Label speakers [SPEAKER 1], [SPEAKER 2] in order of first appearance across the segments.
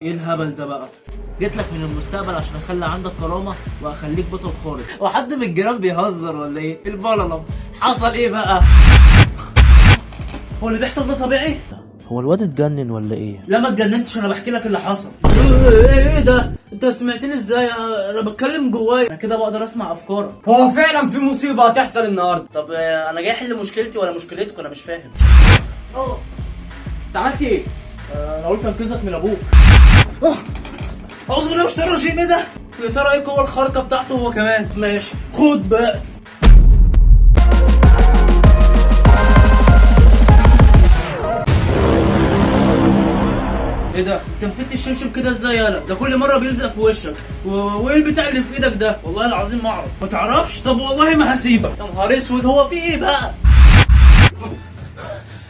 [SPEAKER 1] ايه الهبل ده بقى؟ جيت لك من المستقبل عشان اخلي عندك كرامه واخليك بطل خارق، وحد من الجيران بيهزر ولا ايه؟ البللم حصل ايه بقى؟ هو اللي بيحصل ده طبيعي؟
[SPEAKER 2] هو الواد اتجنن ولا ايه؟
[SPEAKER 1] لا ما اتجننتش، انا بحكي لك اللي حصل. ايه ده؟ انت سمعتني ازاي؟ انا بتكلم جوايا، انا كده بقدر اسمع افكارك.
[SPEAKER 3] هو فعلا في مصيبة هتحصل النهارده.
[SPEAKER 1] طب انا جاي احل مشكلتي ولا مشكلتك؟ انا مش فاهم.
[SPEAKER 3] انت عملت ايه؟
[SPEAKER 1] انا قلت انقذك من ابوك. اعوذ بالله مش ترى شيء. ايه ده؟ يا ترى ايه القوه الخارقه بتاعته هو كمان؟ ماشي خد بقى. ايه ده؟ انت مسكت الشمشم كده ازاي يالا؟ ده كل مره بيلزق في وشك. وايه البتاع اللي في ايدك ده؟ والله العظيم ما اعرف. ما تعرفش؟ طب والله ما هسيبك. يا نهار اسود، هو في ايه بقى؟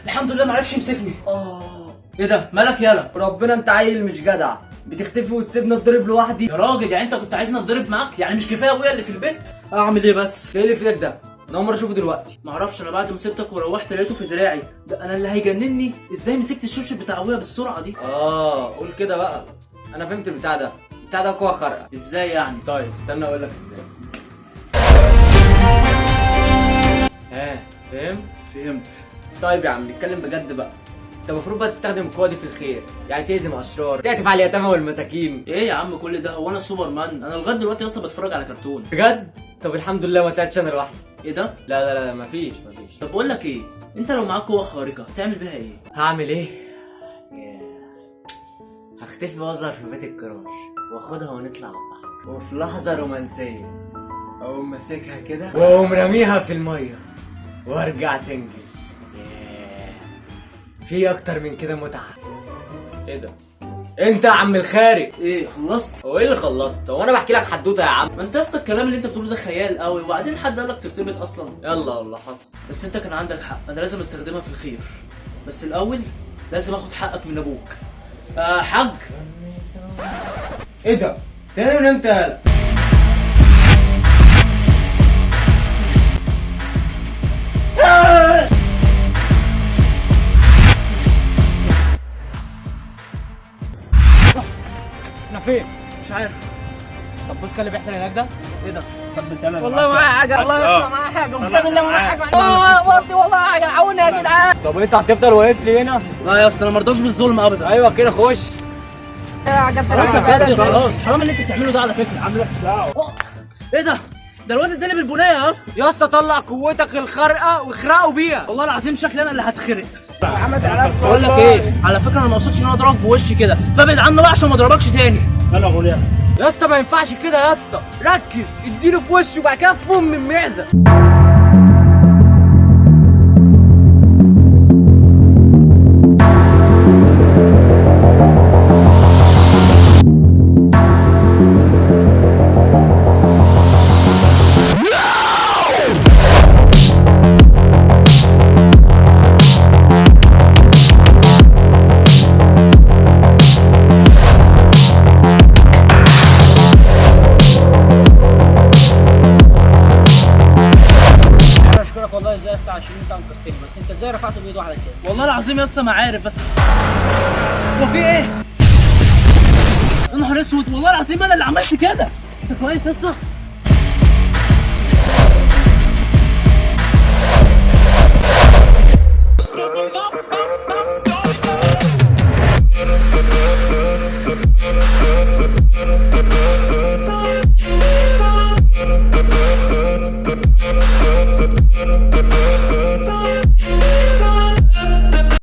[SPEAKER 1] الحمد لله ما عرفش يمسكني. ايه ده؟ مالك يالا؟
[SPEAKER 3] ربنا انت عيل مش جدع، بتختفي وتسيبني اتضرب لوحدي.
[SPEAKER 1] يا راجل يعني انت كنت عايزني اتضرب معاك؟ يعني مش كفايه ابويا اللي في البيت؟ اعمل ايه بس؟
[SPEAKER 3] ايه اللي في ايدك ده؟ انا اول مره اشوفه دلوقتي.
[SPEAKER 1] معرفش، انا بعد ما سبتك وروحت لقيته في دراعي. ده انا اللي هيجنني ازاي مسكت الشبشب بتاع ابويا بالسرعه دي.
[SPEAKER 3] قول كده بقى. انا فهمت البتاع ده قوه خارقه.
[SPEAKER 1] ازاي يعني؟
[SPEAKER 3] طيب استنى اقول لك ازاي.
[SPEAKER 1] فهمت.
[SPEAKER 3] طيب يا عم نتكلم بجد بقى. انت المفروض بقى تستخدم القوه دي في الخير، يعني تهزم اشرار، تعطف على اليتامى والمساكين.
[SPEAKER 1] ايه يا عم كل ده؟ هو انا سوبرمان؟ انا لغايه دلوقتي اصلا بتفرج على كرتون.
[SPEAKER 3] بجد؟ طب الحمد لله ما طلعتش انا لوحدي.
[SPEAKER 1] ايه ده؟
[SPEAKER 3] لا مفيش.
[SPEAKER 1] طب بقول لك ايه، انت لو معاك قوه خارقه هتعمل بيها ايه؟
[SPEAKER 3] هعمل ايه؟ هختفي واظهر في بيت الكراش واخدها ونطلع على البحر، وفي لحظة رومانسية اقوم ماسكها كده واقوم راميها في المية وارجع سنجل. في اكتر من كده متعة. ايه ده؟ انت يا عم الخارق.
[SPEAKER 1] ايه خلصت؟
[SPEAKER 3] هو ايه اللي خلصت؟ هو انا بحكي لك حدوته يا عم؟
[SPEAKER 1] ما انت اصلا الكلام اللي انت بتقوله ده خيال قوي، وبعدين حد قالك ترتبط اصلا؟
[SPEAKER 3] يلا والله حصل.
[SPEAKER 1] بس انت كان عندك حق، انا لازم استخدمها في الخير. بس الاول لازم اخد حقك من ابوك. حاج.
[SPEAKER 3] ايه ده؟ تاني من امتى يالا؟ احنا فين؟
[SPEAKER 1] مش عارف.
[SPEAKER 3] طب بص كان اللي بيحصل هناك ده.
[SPEAKER 1] ايه ده؟
[SPEAKER 4] والله معايا حاجه، الله يستر معايا حاجه، قدام الله معايا حاجه، والله حاجه، عاوني يا جدعان.
[SPEAKER 3] طب انت هتفضل واقف لي هنا؟
[SPEAKER 1] لا يا اسطى انا مرضاش بالظلم ابدا.
[SPEAKER 3] ايوه كده خش.
[SPEAKER 1] خلاص يا بجد خلاص، حرام اللي انت بتعمله ده على فكره. عامل لك دعوه. ايه ده؟ ده الواد اداني بالبنيه يا اسطى.
[SPEAKER 3] يا اسطى طلع قوتك الخارقه واخرقه بيها.
[SPEAKER 1] والله العظيم شكلي انا اللي هتخرق.
[SPEAKER 4] محمد علاء
[SPEAKER 1] بقول لك ايه، على فكره انا ما اقصدش ان انا اضربك بوشي كده، فابعد عنه بقى عشان ما اضربكش تاني.
[SPEAKER 3] يا اسطى ما ينفعش كده يا اسطى، ركز اديله في وشه وبعد كده فم من المعزه.
[SPEAKER 4] والله ازاي استع عشان انت انقذتني، بس انت ازاي رفعت بايده على كده؟
[SPEAKER 1] والله العظيم يا اسطى ما عارف. بس هو في ايه؟ يا نهار اسود، والله العظيم انا اللي عملت كده. انت كويس يا اسطى؟